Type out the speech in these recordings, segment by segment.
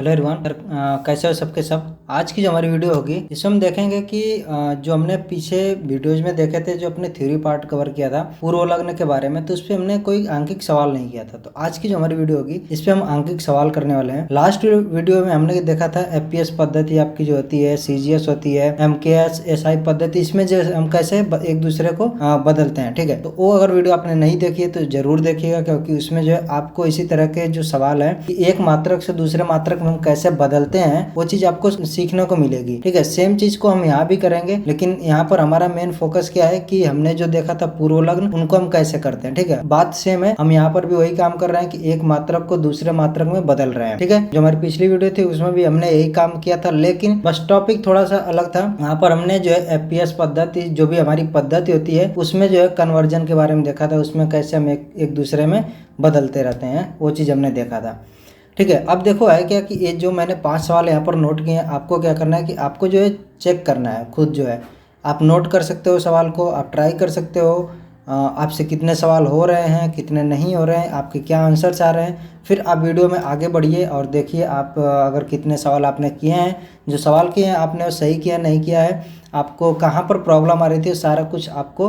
Hello everyone, कैसे हो सबके सब। आज की जो हमारी वीडियो होगी इसमें हम देखेंगे कि जो हमने पीछे वीडियोज में देखे थे, जो अपने थ्योरी पार्ट कवर किया था पूर्व लग्न के बारे में, तो उस पर हमने कोई आंकिक सवाल नहीं किया था। तो आज की जो हमारी वीडियो होगी इस पे हम आंकिक सवाल करने वाले हैं। लास्ट वीडियो में हमने देखा था एफपीएस पद्धति आपकी जो होती है, सीजीएस होती है, एमकेएस, एसआई पद्धति, इसमें जो हम कैसे एक दूसरे को बदलते हैं। ठीक है, तो वो अगर वीडियो आपने नहीं देखी है तो जरूर देखिएगा, क्योंकि उसमें जो है आपको इसी तरह के जो सवाल है कि एक मात्रक से दूसरे मात्रक में हम कैसे बदलते हैं वो चीज आपको सीखने को मिलेगी। ठीक है, सेम चीज को हम यहाँ भी करेंगे, लेकिन यहाँ पर हमारा मेन फोकस क्या है कि हमने जो देखा था पूर्व लग्न, उनको हम कैसे करते हैं। ठीक है, बात सेम है, हम यहाँ पर भी वही काम कर रहे हैं कि एक मात्रक को दूसरे मात्रक में बदल रहे हैं। ठीक है, जो हमारी पिछली वीडियो थी उसमें भी हमने यही काम किया था, लेकिन बस टॉपिक थोड़ा सा अलग था। यहाँ पर हमने जो है एफपीएस पद्धति, जो भी हमारी पद्धति होती है, उसमें जो है कन्वर्जन के बारे में देखा था, उसमें कैसे हम एक दूसरे में बदलते रहते हैं, वो चीज हमने देखा था। ठीक है, अब देखो है क्या कि ये जो मैंने 5 सवाल यहाँ पर नोट किए हैं, आपको क्या करना है कि आपको जो है चेक करना है खुद। जो है आप नोट कर सकते हो सवाल को, आप ट्राई कर सकते हो, आपसे कितने सवाल हो रहे हैं, कितने नहीं हो रहे हैं, आपके क्या आंसर्स आ रहे हैं। फिर आप वीडियो में आगे बढ़िए और देखिए आप अगर कितने सवाल आपने किए हैं, जो सवाल किए हैं आपने वो सही किया नहीं किया है, आपको कहाँ पर प्रॉब्लम आ रही थी, सारा कुछ आपको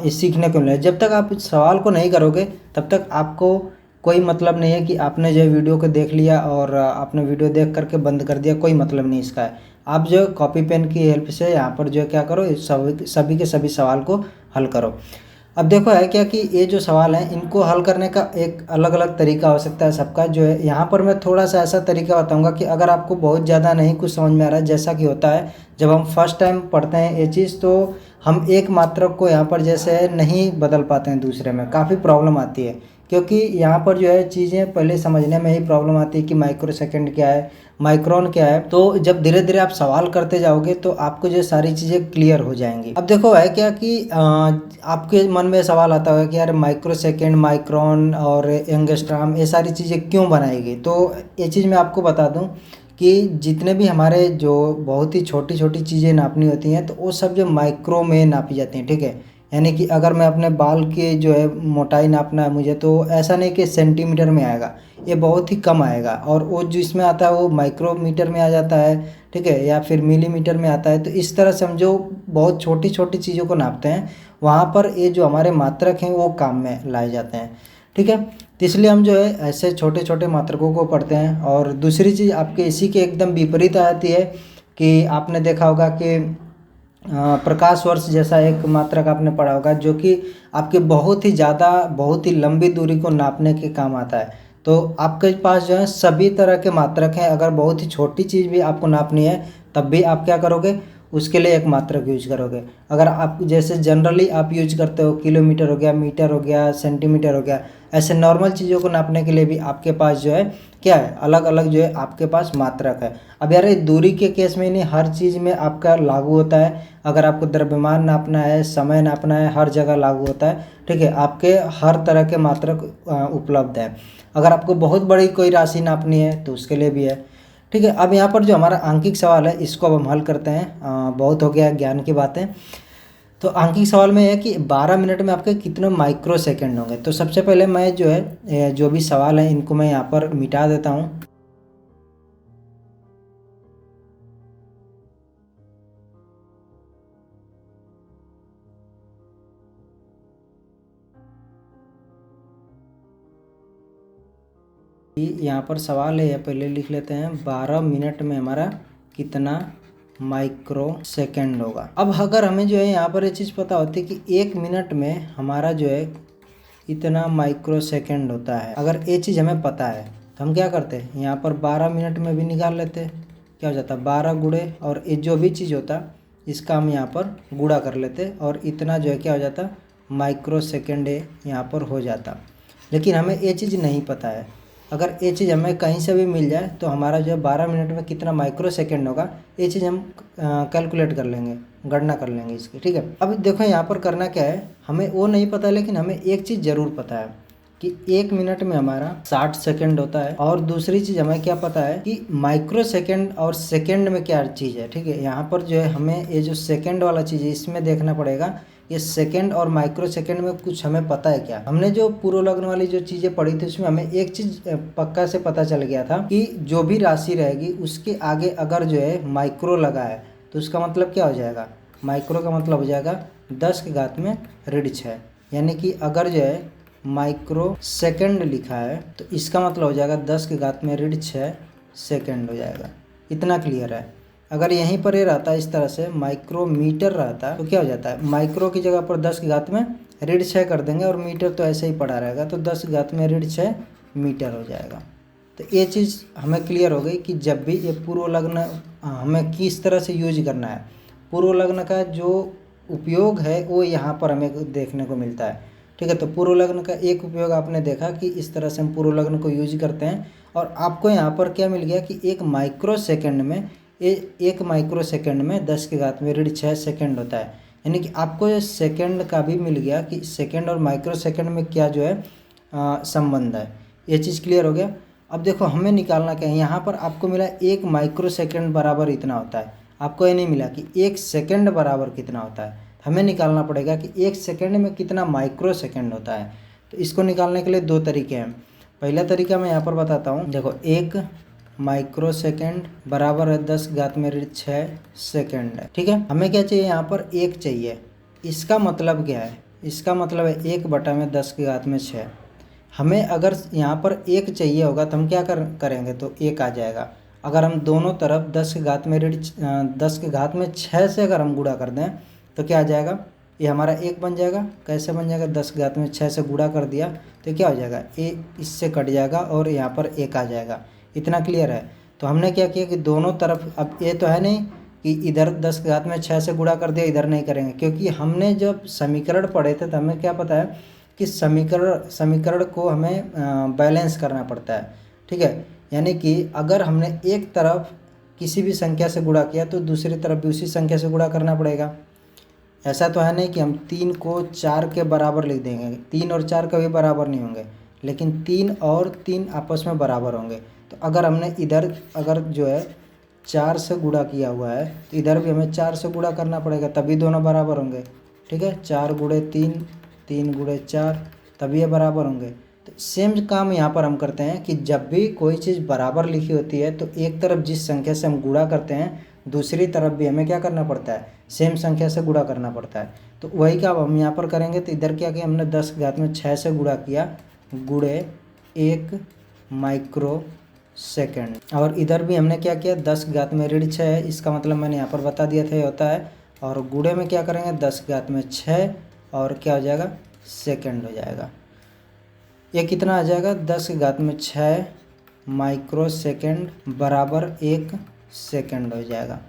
इस सीखने को मिले। जब तक आप इस सवाल को नहीं करोगे तब तक आपको कोई मतलब नहीं है कि आपने जो वीडियो को देख लिया और आपने वीडियो देख करके बंद कर दिया, कोई मतलब नहीं इसका है। आप जो कॉपी पेन की हेल्प से यहाँ पर जो क्या करो, सभी के सभी सवाल को हल करो। अब देखो है क्या कि ये जो सवाल हैं इनको हल करने का एक अलग अलग तरीका हो सकता है सबका। जो है यहाँ पर मैं थोड़ा सा ऐसा तरीका बताऊंगा कि अगर आपको बहुत ज़्यादा नहीं कुछ समझ में आ रहा है, जैसा कि होता है जब हम फर्स्ट टाइम पढ़ते हैं ये चीज़, तो हम एक मात्रक को यहाँ पर जैसे नहीं बदल पाते हैं दूसरे में, काफ़ी प्रॉब्लम आती है। क्योंकि यहाँ पर जो है चीज़ें पहले समझने में ही प्रॉब्लम आती है कि माइक्रो सेकेंड क्या है, माइक्रोन क्या है। तो जब धीरे धीरे आप सवाल करते जाओगे तो आपको जो सारी चीज़ें क्लियर हो जाएंगी। अब देखो है क्या कि आपके मन में सवाल आता होगा कि यार माइक्रो सेकेंड, माइक्रोन और एंगस्ट्राम, ये सारी चीज़ें क्यों बनाई गई। तो ये चीज़ मैं आपको बता दूं कि जितने भी हमारे जो बहुत ही छोटी छोटी चीज़ें नापनी होती हैं तो वो सब जो माइक्रो में नापी जाती हैं। ठीक है, यानी कि अगर मैं अपने बाल की जो है मोटाई नापना है मुझे, तो ऐसा नहीं कि सेंटीमीटर में आएगा, ये बहुत ही कम आएगा, और वो जो इसमें आता है वो माइक्रोमीटर में आ जाता है। ठीक है, या फिर मिलीमीटर में आता है। तो इस तरह से हम जो बहुत छोटी छोटी चीज़ों को नापते हैं वहाँ पर ये जो हमारे मात्रक हैं वो काम में लाए जाते हैं। ठीक है, तो इसलिए हम जो है ऐसे छोटे छोटे मात्रकों को पढ़ते हैं। और दूसरी चीज़ आपके इसी के एकदम विपरीत आती है कि आपने देखा होगा कि प्रकाश वर्ष जैसा एक मात्रक आपने पढ़ा होगा, जो कि आपके बहुत ही ज़्यादा, बहुत ही लंबी दूरी को नापने के काम आता है। तो आपके पास जो है सभी तरह के मात्रक हैं। अगर बहुत ही छोटी चीज़ भी आपको नापनी है तब भी आप क्या करोगे, उसके लिए एक मात्रक यूज करोगे। अगर आप जैसे जनरली आप यूज करते हो, किलोमीटर हो गया, मीटर हो गया, सेंटीमीटर हो गया, ऐसे नॉर्मल चीज़ों को नापने के लिए भी आपके पास जो है क्या है, अलग अलग जो है आपके पास मात्रक है। अब यार ये दूरी के केस में नहीं, हर चीज़ में आपका लागू होता है। अगर आपको द्रव्यमान नापना है, समय नापना है, हर जगह लागू होता है। ठीक है, आपके हर तरह के मात्रक उपलब्ध है। अगर आपको बहुत बड़ी कोई राशि नापनी है तो उसके लिए भी है। ठीक है, अब यहाँ पर जो हमारा आंकिक सवाल है इसको अब हम हल करते हैं। बहुत हो गया ज्ञान की बातें। तो आंकिक सवाल में है कि 12 मिनट में आपके कितने माइक्रो सेकेंड होंगे। तो सबसे पहले मैं जो है जो भी सवाल है इनको मैं यहाँ पर मिटा देता हूँ। यहाँ पर सवाल है, पहले लिख लेते हैं, 12 मिनट में हमारा कितना माइक्रो सेकेंड होगा। अब अगर हमें जो है यहाँ पर ये चीज़ पता होती है कि 1 मिनट में हमारा जो है इतना माइक्रो सेकेंड होता है, अगर ये चीज़ हमें पता है तो हम क्या करते हैं, यहाँ पर 12 मिनट में भी निकाल लेते। क्या हो जाता, 12 गुणे, और ये जो भी चीज़ होता इसका हम यहाँ पर गुणा कर लेते, और इतना जो है क्या हो जाता, माइक्रो सेकेंड यहाँ पर हो जाता। लेकिन हमें ये चीज़ नहीं पता है। अगर ये चीज़ हमें कहीं से भी मिल जाए तो हमारा जो है 12 मिनट में कितना माइक्रो सेकेंड होगा, ये चीज़ हम कैलकुलेट कर लेंगे, गणना कर लेंगे इसकी। ठीक है, अब देखो यहाँ पर करना क्या है, हमें वो नहीं पता, लेकिन हमें एक चीज़ ज़रूर पता है कि 1 मिनट में हमारा 60 सेकेंड होता है। और दूसरी चीज़ हमें क्या पता है कि माइक्रो सेकेंड और सेकेंड में क्या चीज़ है। ठीक है, यहाँ पर जो है हमें ये जो सेकेंड वाला चीज़ है इसमें देखना पड़ेगा ये सेकंड और माइक्रो सेकंड में कुछ हमें पता है क्या? हमने जो पूर्व लग्न वाली जो चीज़ें पढ़ी थी उसमें हमें एक चीज़ पक्का से पता चल गया था कि जो भी राशि रहेगी उसके आगे अगर जो है माइक्रो लगा है तो उसका मतलब क्या हो जाएगा? माइक्रो का मतलब हो जाएगा 10 की घात में ऋण 6। यानी कि अगर जो है माइक्रो सेकंड लिखा है तो इसका मतलब हो जाएगा 10 की घात में ऋण 6 सेकंड हो जाएगा। इतना क्लियर है। अगर यहीं पर ये रहता इस तरह से माइक्रोमीटर रहता तो क्या हो जाता है? माइक्रो की जगह पर 10 की घात में ऋण 6 कर देंगे और मीटर तो ऐसे ही पड़ा रहेगा तो 10 की घात में ऋण 6 मीटर हो जाएगा। तो ये चीज़ हमें क्लियर हो गई कि जब भी ये पूर्व लग्न हमें किस तरह से यूज करना है। पूर्व लग्न का जो उपयोग है वो यहाँ पर हमें देखने को मिलता है। ठीक है, तो पूर्व लग्न का एक उपयोग आपने देखा कि इस तरह से हम पूर्व लग्न को यूज करते हैं। और आपको यहाँ पर क्या मिल गया कि एक माइक्रो सेकंड में एक माइक्रो सेकंड में 10 की घात में ऋण 6 सेकंड होता है। यानी कि आपको ये सेकंड का भी मिल गया कि सेकंड और माइक्रो सेकंड में क्या जो है संबंध है। ये चीज़ क्लियर हो गया। अब देखो हमें निकालना क्या है। यहाँ पर आपको मिला एक माइक्रो सेकंड बराबर इतना होता है। आपको ये नहीं मिला कि एक सेकंड बराबर कितना होता है। हमें निकालना पड़ेगा कि एक सेकंड में कितना माइक्रो सेकंड होता है। तो इसको निकालने के लिए दो तरीके हैं। पहला तरीका मैं यहाँ पर बताता हूँ। देखो एक माइक्रो सेकंड बराबर है 10 घात में ऋण 6 सेकंड है। ठीक है, हमें क्या चाहिए? यहाँ पर एक चाहिए। इसका मतलब क्या है? इसका मतलब है 1/10 की घात में 6। हमें अगर यहाँ पर एक चाहिए होगा तो हम क्या करेंगे तो एक आ जाएगा। अगर हम दोनों तरफ 10 की घात में 6 से अगर हम गुणा कर दें तो क्या आ जाएगा? ये हमारा एक बन जाएगा। कैसे बन जाएगा? 10 की घात में 6 से गुणा कर दिया तो क्या हो जाएगा? ए इससे कट जाएगा और यहाँ पर एक आ जाएगा। इतना क्लियर है। तो हमने क्या किया कि दोनों तरफ, अब ये तो है नहीं कि इधर 10 की घात में 6 से गुणा कर दिया, इधर नहीं करेंगे, क्योंकि हमने जब समीकरण पढ़े थे तो हमें क्या पता है कि समीकरण को हमें बैलेंस करना पड़ता है। ठीक है, यानी कि अगर हमने एक तरफ किसी भी संख्या से गुणा किया तो दूसरी तरफ भी उसी संख्या से गुणा करना पड़ेगा। ऐसा तो है नहीं कि हम 3 को 4 के बराबर लिख देंगे। 3 और 4 कभी बराबर नहीं होंगे, लेकिन 3 और 3 आपस में बराबर होंगे। तो अगर हमने इधर अगर जो है 4 से गुणा किया हुआ है तो इधर भी हमें 4 से गुणा करना पड़ेगा, तभी दोनों बराबर होंगे। ठीक है, 4 गुणे 3, 3 गुणे 4, तभी ये बराबर होंगे। तो सेम काम यहाँ पर हम करते हैं कि जब भी कोई चीज़ बराबर लिखी होती है तो एक तरफ जिस संख्या से हम गुणा करते हैं दूसरी तरफ भी हमें क्या करना पड़ता है? सेम संख्या से गुणा करना पड़ता है। तो वही काम हम यहाँ पर करेंगे। तो इधर क्या किया हमने 10 की घात में 6 से गुणा किया, गुणे 1 माइक्रो सेकंड। और इधर भी हमने क्या किया? 10 की घात में ऋण 6 है, इसका मतलब मैंने यहाँ पर बता दिया था ये होता है। और गुणे में क्या करेंगे? 10 की घात में 6 और क्या हो जाएगा? सेकंड हो जाएगा। ये कितना आ जाएगा? 10 की घात में 6 माइक्रो सेकंड बराबर 1 सेकंड हो जाएगा।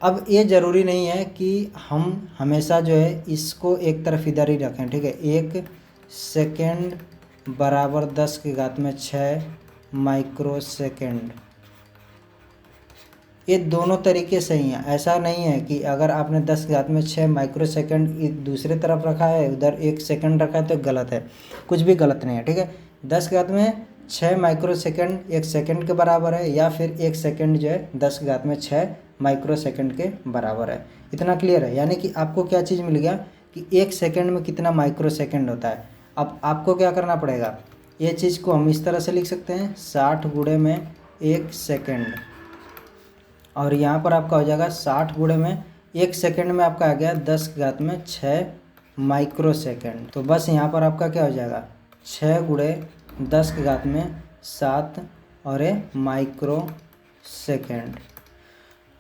अब ये ज़रूरी नहीं है कि हम हमेशा जो है इसको एक तरफ इधर ही रखें। ठीक है, 1 सेकंड बराबर 10 की घात में 6 माइक्रो सेकंड, ये दोनों तरीके सही हैं। ऐसा नहीं है कि अगर आपने 10 की घात में 6 माइक्रो सेकंड दूसरे तरफ रखा है, उधर 1 सेकंड रखा है तो गलत है। कुछ भी गलत नहीं है। ठीक है, 10 की घात में 6 माइक्रो सेकंड 1 सेकंड के बराबर है, या फिर 1 सेकंड जो है 10 की घात में 6 माइक्रो सेकंड के बराबर है। इतना क्लियर है। यानी कि आपको क्या चीज़ मिल गया कि 1 सेकंड में कितना माइक्रो सेकंड होता है। अब आपको क्या करना पड़ेगा? ये चीज़ को हम इस तरह से लिख सकते हैं 60 गुणे में 1 सेकंड, और यहाँ पर आपका हो जाएगा 60 गुणे में 1 सेकंड में आपका आ गया 10 की घात में 6 माइक्रो सेकंड। तो बस यहाँ पर आपका क्या हो जाएगा? 6 गुणे 10 की घात में 7 और ये माइक्रो सेकंड।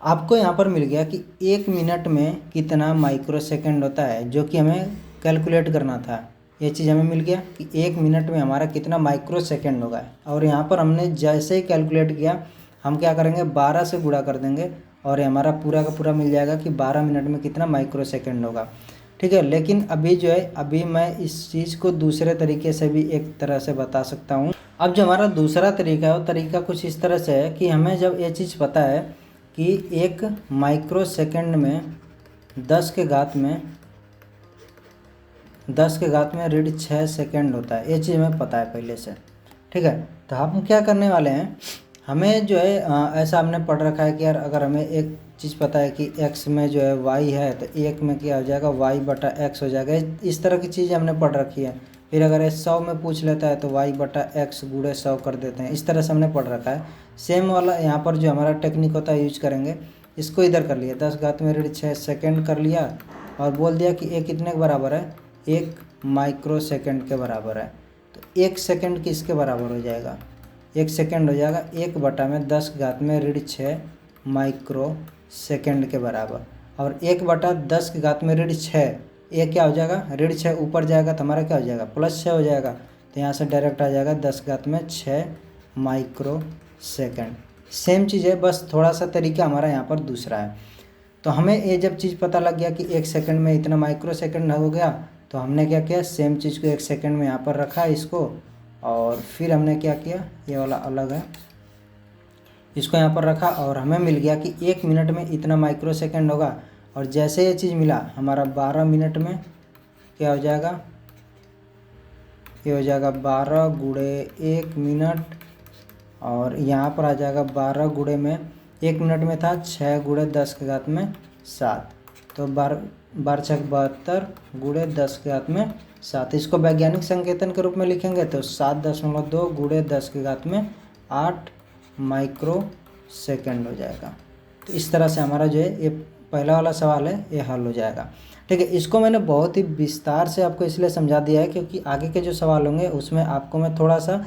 आपको यहाँ पर मिल गया कि 1 मिनट में कितना माइक्रो सेकंड होता है, जो कि हमें कैलकुलेट करना था। ये चीज़ हमें मिल गया कि 1 मिनट में हमारा कितना माइक्रो सेकंड होगा। और यहाँ पर हमने जैसे ही कैलकुलेट किया हम क्या करेंगे? 12 से गुणा कर देंगे और ये हमारा पूरा का पूरा मिल जाएगा कि 12 मिनट में कितना माइक्रो सेकंड होगा। ठीक है, लेकिन अभी जो है अभी मैं इस चीज़ को दूसरे तरीके से भी एक तरह से बता सकता हूँ। अब जो हमारा दूसरा तरीका है वो तरीका कुछ इस तरह से है कि हमें जब ये चीज़ पता है कि 1 माइक्रो सेकंड में 10 के घात में ऋण 6 सेकंड होता है। ये चीज़ हमें पता है पहले से। ठीक है, तो हम क्या करने वाले हैं? हमें जो है ऐसा हमने पढ़ रखा है कि यार अगर हमें एक चीज़ पता है कि x में जो है y है तो 1 में क्या हो जाएगा y/x हो जाएगा। इस तरह की चीज़ हमने पढ़ रखी है। फिर अगर ये 100 में पूछ लेता है तो y/x गुणे 100 कर देते हैं। इस तरह से हमने पढ़ रखा है। सेम वाला यहाँ पर जो हमारा टेक्निक होता है यूज करेंगे। इसको इधर कर लिया 10 घात में ऋण 6 सेकेंड कर लिया और बोल दिया कि ये कितने के बराबर है, 1 माइक्रो सेकेंड के बराबर है। तो 1 सेकेंड किसके बराबर हो जाएगा, 1 सेकेंड हो जाएगा 1/10 घात में ऋण 6 माइक्रो सेकेंड के बराबर। और 1/10 की घात में ऋण 6, ये क्या हो जाएगा, ऋण 6 ऊपर जाएगा तो हमारा क्या हो जाएगा, +6 हो जाएगा। तो यहाँ से डायरेक्ट आ जाएगा 10 घात में 6 माइक्रो सेकेंड। सेम चीज़ है, बस थोड़ा सा तरीका हमारा यहाँ पर दूसरा है। तो हमें ये जब चीज़ पता लग गया कि 1 सेकेंड में इतना माइक्रो सेकेंड हो गया, तो हमने क्या किया, सेम चीज़ को 1 सेकेंड में यहाँ पर रखा इसको, और फिर हमने क्या किया, ये वाला अलग है, इसको यहाँ पर रखा और हमें मिल गया कि 1 मिनट में इतना माइक्रो सेकेंड होगा। और जैसे ये चीज़ मिला हमारा 12 मिनट में क्या हो जाएगा, ये हो जाएगा 12 गुणे 1 मिनट, और यहाँ पर आ जाएगा 12 गुणे में 1 मिनट में था 6 गुणे 10 के घात में 7, तो 12 6 72 गुणे 10 के घात में 7। इसको वैज्ञानिक संकेतन के रूप में लिखेंगे तो 7.2 गुणे 10 के घात में 8 माइक्रो सेकेंड हो जाएगा। तो इस तरह से हमारा जो है ये पहला वाला सवाल है ये हल हो जाएगा। ठीक है, इसको मैंने बहुत ही विस्तार से आपको इसलिए समझा दिया है क्योंकि आगे के जो सवाल होंगे उसमें आपको मैं थोड़ा सा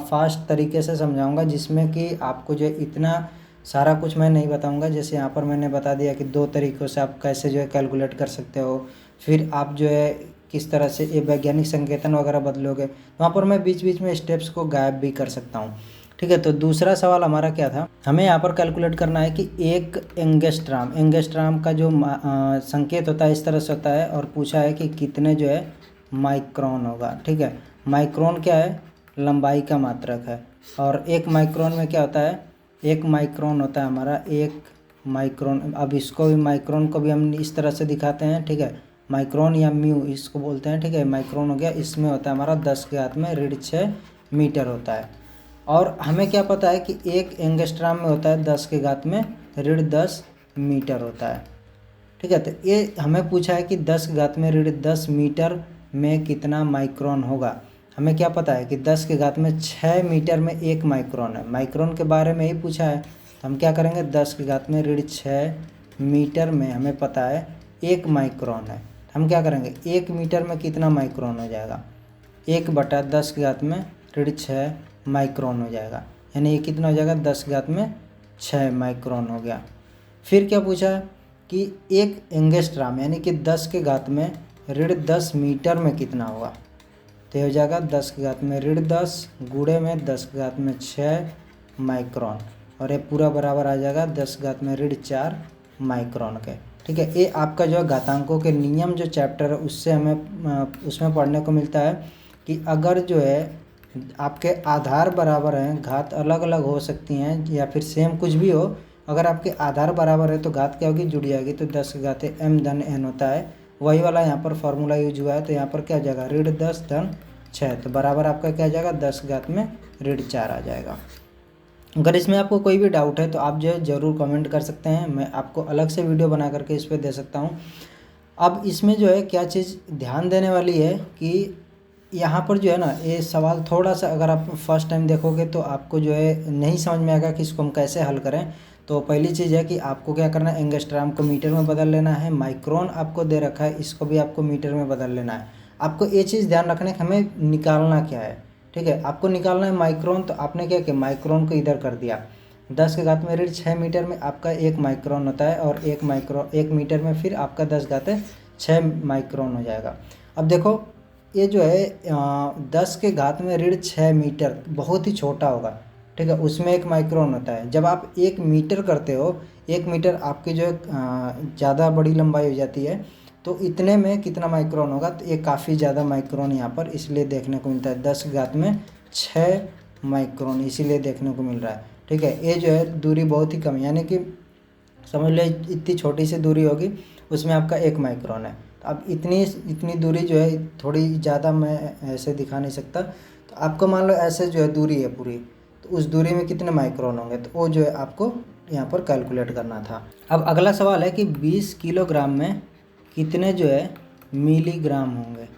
फास्ट तरीके से समझाऊंगा, जिसमें कि आपको जो इतना सारा कुछ मैं नहीं बताऊंगा। जैसे यहाँ पर मैंने बता दिया कि 2 तरीक़ों से आप कैसे जो है कैलकुलेट कर सकते हो, फिर आप जो है किस तरह से ये वैज्ञानिक संकेतन वगैरह बदलोगे, वहाँ पर मैं बीच बीच में स्टेप्स को गायब भी कर सकता हूँ। ठीक है, तो दूसरा सवाल हमारा क्या था, हमें यहाँ पर कैलकुलेट करना है कि 1 एंगस्ट्राम का जो संकेत होता है इस तरह से होता है, और पूछा है कि कितने जो है माइक्रोन होगा। ठीक है, माइक्रोन क्या है, लंबाई का मात्रक है, और 1 माइक्रोन में क्या होता है, 1 माइक्रोन होता है हमारा 1 माइक्रोन। अब इसको भी माइक्रोन को भी हम इस तरह से दिखाते हैं। ठीक है, माइक्रोन या म्यू इसको बोलते हैं। ठीक है, माइक्रोन हो गया, इसमें होता है हमारा 10 के घात में ऋण 6 मीटर होता है। और हमें क्या पता है कि 1 एंगस्ट्राम में होता है 10 के घात में ऋण 10 मीटर होता है। ठीक है, तो ये हमें पूछा है कि 10 के घात में ऋण 10 मीटर में कितना माइक्रोन होगा। हमें क्या पता है कि 10 के घात में 6 मीटर में 1 माइक्रोन है, माइक्रोन के बारे में ही पूछा है। तो हम क्या करेंगे, 10 के घात में ऋण 6 मीटर में हमें पता है 1 माइक्रोन है। हम क्या करेंगे, 1 मीटर में कितना माइक्रोन हो जाएगा, 1/10 के घात में ऋण 6 माइक्रोन हो जाएगा, यानी ये कितना हो जाएगा, 10 के घात में 6 माइक्रोन हो गया। फिर क्या पूछा है कि 1 एंगस्ट्राम यानी कि 10 के घात में ऋण 10 मीटर में कितना होगा। तो ये हो जाएगा 10 के घात में ऋण 10 गुणे में 10 के घात में 6 माइक्रोन, और ये पूरा बराबर आ जाएगा 10 के घात में ऋण 4 माइक्रोन के। ठीक है, ये आपका जो घातांकों के नियम जो चैप्टर है उससे हमें उसमें पढ़ने को मिलता है कि अगर जो है आपके आधार बराबर हैं, घात अलग अलग हो सकती हैं या फिर सेम कुछ भी हो, अगर आपके आधार बराबर है तो घात क्या होगी, जुड़ जाएगी। तो 10 के घात m धन n होता है, वही वाला यहाँ पर फॉर्मूला यूज हुआ है। तो यहाँ पर क्या आ जाएगा, ऋण 10 धन 6, तो बराबर आपका क्या आ जाएगा, 10 के घात में ऋण 4 आ जाएगा। अगर इसमें आपको कोई भी डाउट है तो आप जो है ज़रूर कमेंट कर सकते हैं, मैं आपको अलग से वीडियो बना करके इस पर दे सकता हूँ। अब इसमें जो है क्या चीज़ ध्यान देने वाली है कि यहाँ पर जो है ना ये सवाल थोड़ा सा अगर आप फर्स्ट टाइम देखोगे तो आपको जो है नहीं समझ में आएगा कि इसको हम कैसे हल करें। तो पहली चीज़ है कि आपको क्या करना है, एंगस्ट्राम को मीटर में बदल लेना है, माइक्रोन आपको दे रखा है इसको भी आपको मीटर में बदल लेना है। आपको ये चीज़ ध्यान रखना है कि हमें निकालना क्या है। ठीक है, आपको निकालना है माइक्रोन, तो आपने क्या किया, माइक्रोन को इधर कर दिया। 10 के घात में ऋण 6 मीटर में आपका 1 माइक्रोन होता है, और 1 मीटर में फिर आपका 10 घात 6 माइक्रोन हो जाएगा। अब देखो ये जो है 10 के घात में ऋण 6 मीटर बहुत ही छोटा होगा। ठीक है, उसमें 1 माइक्रोन होता है। जब आप 1 मीटर करते हो, 1 मीटर आपकी जो है ज़्यादा बड़ी लंबाई हो जाती है, तो इतने में कितना माइक्रोन होगा, तो ये काफ़ी ज़्यादा माइक्रोन यहाँ पर इसलिए देखने को मिलता है, 10 के घात में 6 माइक्रोन इसीलिए देखने को मिल रहा है। ठीक है, ये जो है दूरी बहुत ही कम है, यानी कि समझ लो इतनी छोटी सी दूरी होगी उसमें आपका 1 माइक्रोन है। तो अब इतनी दूरी जो है थोड़ी ज़्यादा मैं ऐसे दिखा नहीं सकता, तो आपको मान लो ऐसे जो है दूरी है पूरी, तो तो उस दूरी में कितने माइक्रोन होंगे, तो वो जो है आपको यहाँ पर कैलकुलेट करना था। अब अगला सवाल है कि 20 किलोग्राम में कितने जो है मिलीग्राम होंगे।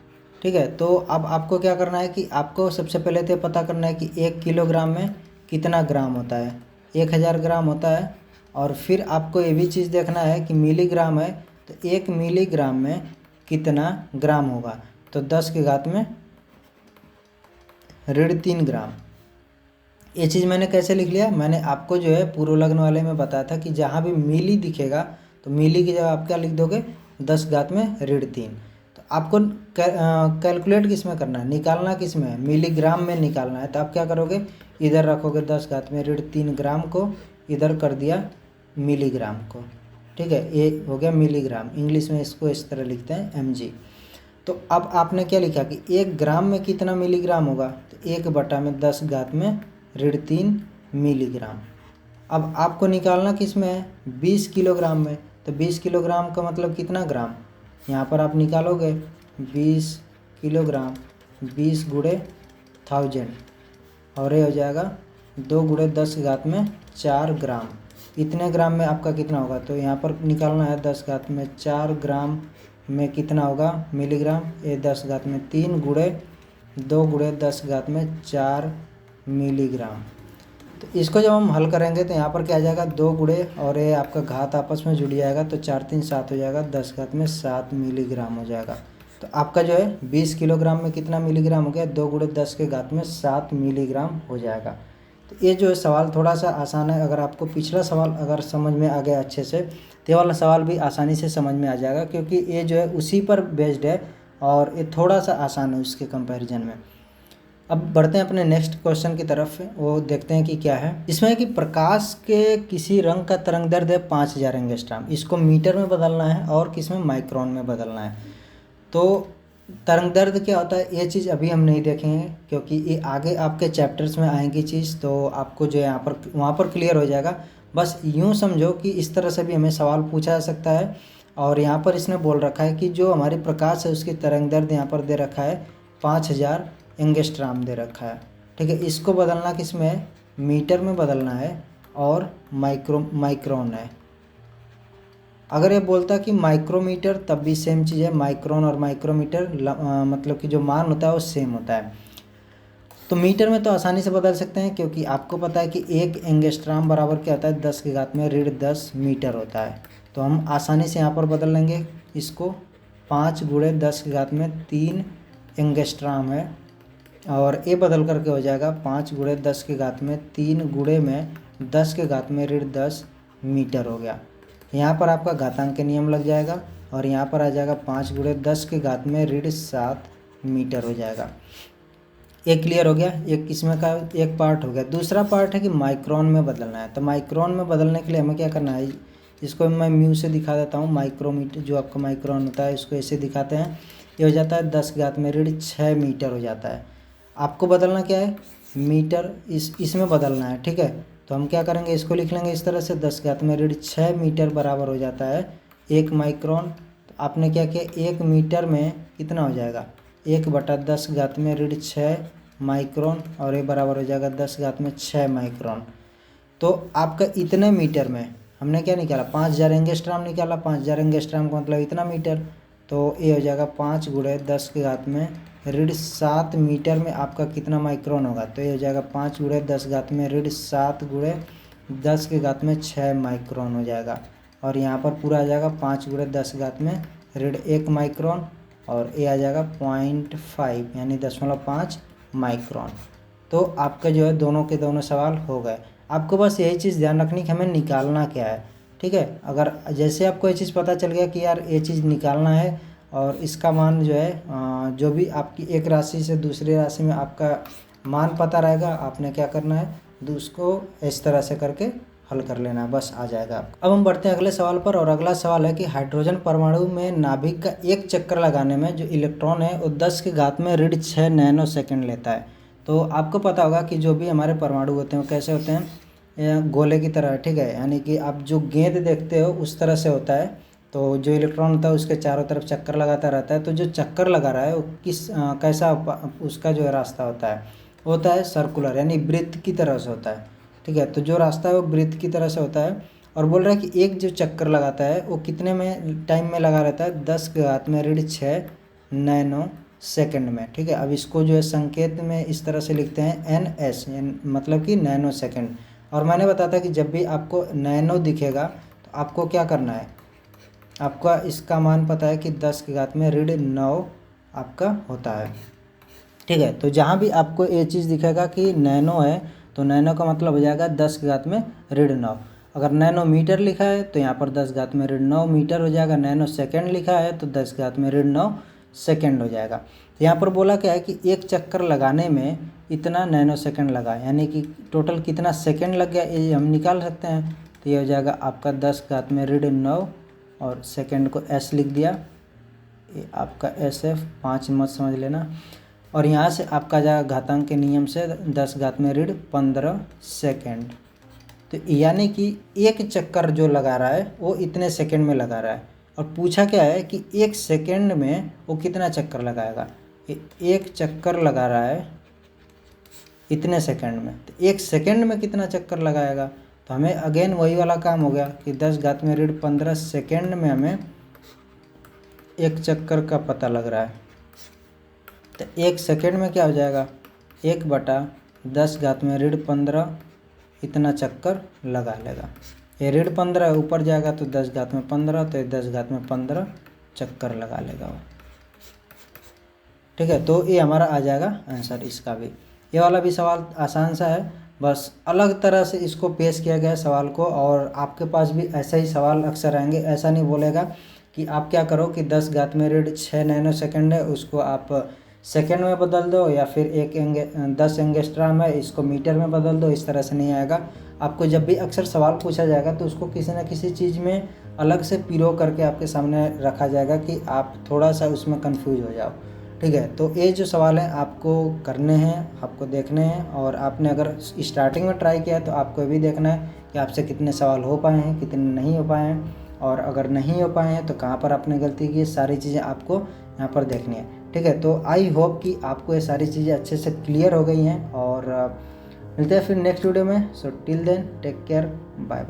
ठीक है, तो अब आपको क्या करना है कि आपको सबसे पहले तो पता करना है कि 1 किलोग्राम में कितना ग्राम होता है। 1000 ग्राम होता है। और फिर आपको ये भी चीज़ देखना है कि मिलीग्राम है तो 1 मिलीग्राम में कितना ग्राम होगा, तो 10 की घात में -3 ग्राम। ये चीज़ मैंने कैसे लिख लिया, मैंने आपको जो है पूर्व लग्न वाले में बताया था कि जहाँ भी मिली दिखेगा तो मिली की जगह आप क्या लिख दोगे, 10 घात में -3। तो आपको कैलकुलेट किस में करना है, निकालना किस में है, मिलीग्राम में निकालना है। तो आप क्या करोगे, इधर रखोगे 10 घात में -3 ग्राम को, इधर कर दिया मिलीग्राम को। ठीक है, ये हो गया मिलीग्राम। इंग्लिश में इसको इस तरह लिखते हैं mg। तो अब आपने क्या लिखा कि 1 ग्राम में कितना मिलीग्राम होगा, तो 1/10 घात में -3 मिलीग्राम। अब आपको निकालना किस में है, 20 किलोग्राम में। तो 20 किलोग्राम का मतलब कितना ग्राम, यहाँ पर आप निकालोगे 20 किलोग्राम 20 गुणे 1000 और ये हो जाएगा 2 गुणे 10 घात में 4 ग्राम। इतने ग्राम में आपका कितना होगा, तो यहाँ पर निकालना है 10 घात में 4 ग्राम में कितना होगा मिलीग्राम, ये 10 घात में 3 गुणे 2 गुणे 10 घात में 4 मिलीग्राम। तो इसको जब हम हल करेंगे तो यहाँ पर क्या आ जाएगा, 2 गुणे और ये आपका घात आपस में जुड़ जाएगा तो 4 3 7 हो जाएगा, 10 घात में 7 मिलीग्राम हो जाएगा। तो आपका जो है 20 किलोग्राम में कितना मिलीग्राम हो गया, 2 गुणे 10 के घात में 7 मिलीग्राम हो जाएगा। तो ये जो है सवाल थोड़ा सा आसान है। अगर आपको पिछला सवाल अगर समझ में आ गया अच्छे से, तो ये वाला सवाल भी आसानी से समझ में आ जाएगा, क्योंकि ये जो है उसी पर बेस्ड है और ये थोड़ा सा आसान है उसके कंपैरिजन में। अब बढ़ते हैं अपने नेक्स्ट क्वेश्चन की तरफ, वो देखते हैं कि क्या है। इसमें है कि प्रकाश के किसी रंग का तरंग दैर्घ्य है 5000 एंगस्ट्रॉम, इसको मीटर में बदलना है और किस में, माइक्रोन में बदलना है। तो तरंग दैर्घ्य क्या होता है, ये चीज़ अभी हम नहीं देखेंगे, क्योंकि ये आगे आपके चैप्टर्स में आएंगी चीज़, तो आपको जो है यहाँ पर वहाँ पर क्लियर हो जाएगा। बस यूँ समझो कि इस तरह से भी हमें सवाल पूछा जा सकता है। और यहाँ पर इसने बोल रखा है कि जो हमारी प्रकाश है उसकी तरंग दैर्घ्य यहाँ पर दे रखा है 5000 एंगस्ट्रॉम दे रखा है। ठीक है, इसको बदलना किस में है, मीटर में बदलना है और माइक्रोन है। अगर ये बोलता कि माइक्रोमीटर तब भी सेम चीज़ है, माइक्रोन और माइक्रोमीटर मतलब कि जो मान होता है वो सेम होता है। तो मीटर में तो आसानी से बदल सकते हैं, क्योंकि आपको पता है कि 1 एंगस्ट्रॉम बराबर क्या होता है, 10 की घात में -10 मीटर होता है। तो हम आसानी से यहाँ पर बदल लेंगे इसको, 5 गुणे 10 की घात में 3 एंगस्ट्रॉम है और ये बदल करके हो जाएगा 5 गुणे 10 की घात में 3 गुणे में 10 के घात में -10 मीटर हो गया। यहाँ पर आपका घातांक के नियम लग जाएगा और यहाँ पर आ जाएगा 5 गुणे 10 के घात में -7 मीटर हो जाएगा। एक क्लियर हो गया, एक इसमें का एक पार्ट हो गया। दूसरा पार्ट है कि माइक्रोन में बदलना है। तो माइक्रोन में बदलने के लिए हमें क्या करना है, इसको मैं म्यू से दिखा देता हूँ। माइक्रोमीटर जो आपका माइक्रोन होता है इसको ऐसे दिखाते हैं, ये हो जाता है 10 घात में -6 मीटर हो जाता है। आपको बदलना क्या है, मीटर इसमें बदलना है। ठीक है, तो हम क्या करेंगे, इसको लिख लेंगे इस तरह से, 10 घात में -6 मीटर बराबर हो जाता है 1 माइक्रोन। तो आपने क्या किया, 1 मीटर में कितना हो जाएगा, 1/10 घात में -6 माइक्रोन और ये बराबर हो जाएगा 10 घात में 6 माइक्रोन। तो आपका इतने मीटर में हमने क्या निकाला, 5000 एंगस्ट्रॉम निकाला। 5000 एंगस्ट्रॉम का मतलब इतना मीटर, तो ये हो जाएगा 5 गुणे 10 के घात में -7 मीटर में आपका कितना माइक्रोन होगा। तो ये हो जाएगा 5 गुणे 10 घात में -7 गुणे 10 के घात में 6 माइक्रोन हो जाएगा। और यहाँ पर पूरा आ जाएगा 5 गुणे 10 घात में -1 माइक्रोन और ये आ जाएगा 0.5 यानी 0.5 माइक्रोन। तो आपका जो है दोनों के दोनों सवाल हो गए। आपको बस यही चीज़ ध्यान रखनी कि हमें निकालना क्या है। ठीक है, अगर जैसे आपको ये चीज़ पता चल गया कि यार ये चीज़ निकालना है और इसका मान जो है जो भी आपकी एक राशि से दूसरी राशि में आपका मान पता रहेगा, आपने क्या करना है, उसको इस तरह से करके हल कर लेना है, बस आ जाएगा। अब हम बढ़ते हैं अगले सवाल पर और अगला सवाल है कि हाइड्रोजन परमाणु में नाभिक का एक चक्कर लगाने में जो इलेक्ट्रॉन है वो 10 के घात में -6 नैनो सेकेंड लेता है। तो आपको पता होगा कि जो भी हमारे परमाणु होते हैं वो कैसे होते हैं, गोले की तरह। ठीक है, यानी कि आप जो गेंद देखते हो उस तरह से होता है। तो जो इलेक्ट्रॉन होता है उसके चारों तरफ चक्कर लगाता रहता है। तो जो चक्कर लगा रहा है वो कैसा उसका जो है रास्ता होता है, होता है सर्कुलर, यानी वृत्त की तरह से होता है। ठीक है, तो जो रास्ता है वो वृत्त की तरह से होता है। और बोल रहा है कि एक जो चक्कर लगाता है वो कितने में टाइम में लगा रहता है, 10⁻6 नैनो सेकंड में। ठीक है, अब इसको जो है संकेत में इस तरह से लिखते हैं NS, मतलब कि नैनो सेकंड। और मैंने बताया था कि जब भी आपको नैनो दिखेगा तो आपको क्या करना है, आपका इसका मान पता है कि 10⁻9 आपका होता है। ठीक है, तो जहाँ भी आपको ये चीज़ दिखेगा कि नैनो है तो नैनो का मतलब हो जाएगा 10⁻9। अगर नैनोमीटर लिखा है तो यहाँ पर 10⁻9 मीटर हो जाएगा। नैनो सेकंड लिखा है तो 10⁻9 सेकंड हो जाएगा। तो यहाँ पर बोला क्या है कि एक चक्कर लगाने में इतना नैनो सेकंड लगा, यानी कि टोटल कितना सेकंड लग गया ये हम निकाल सकते हैं। तो ये हो जाएगा आपका 10⁻9 और सेकंड को S लिख दिया, ये आपका SF 5 मत समझ लेना। और यहाँ से आपका जाएगा घातांक के नियम से 10⁻15 सेकंड। तो यानी कि एक चक्कर जो लगा रहा है वो इतने सेकंड में लगा रहा है। और पूछा क्या है कि एक सेकंड में वो कितना चक्कर लगाएगा। एक चक्कर लगा रहा है इतने सेकंड में, तो एक सेकंड में कितना चक्कर लगाएगा। तो हमें अगेन वही वाला काम हो गया कि 10⁻15 सेकंड में हमें एक चक्कर का पता लग रहा है। तो एक सेकंड में क्या हो जाएगा, 1/10⁻15 इतना चक्कर लगा लेगा। ये ऋण 15 ऊपर जाएगा तो 10⁻15, तो 10⁻15 चक्कर लगा लेगा वो। ठीक है, तो ये हमारा आ जाएगा आंसर इसका भी। ये वाला भी सवाल आसान सा है, बस अलग तरह से इसको पेश किया गया है सवाल को। और आपके पास भी ऐसा ही सवाल अक्सर आएंगे। ऐसा नहीं बोलेगा कि आप क्या करो कि 10⁻6 नैनो सेकंड है उसको आप सेकंड में बदल दो, या फिर 10 एंगस्ट्राम है इसको मीटर में बदल दो। इस तरह से नहीं आएगा। आपको जब भी अक्सर सवाल पूछा जाएगा तो उसको किसी न किसी चीज़ में अलग से पिरो करके आपके सामने रखा जाएगा कि आप थोड़ा सा उसमें कंफ्यूज हो जाओ। ठीक है, तो ये जो सवाल है आपको करने हैं, आपको देखने हैं। और आपने अगर स्टार्टिंग में ट्राई किया है तो आपको भी देखना है कि आपसे कितने सवाल हो पाए हैं, कितने नहीं हो पाए हैं। और अगर नहीं हो पाए हैं तो कहाँ पर आपने गलती की है, सारी चीज़ें आपको यहाँ पर देखनी है। ठीक है, तो आई होप कि आपको ये सारी चीज़ें अच्छे से क्लियर हो गई हैं। और मिलते हैं फिर नेक्स्ट वीडियो में। So till then take care, bye bye.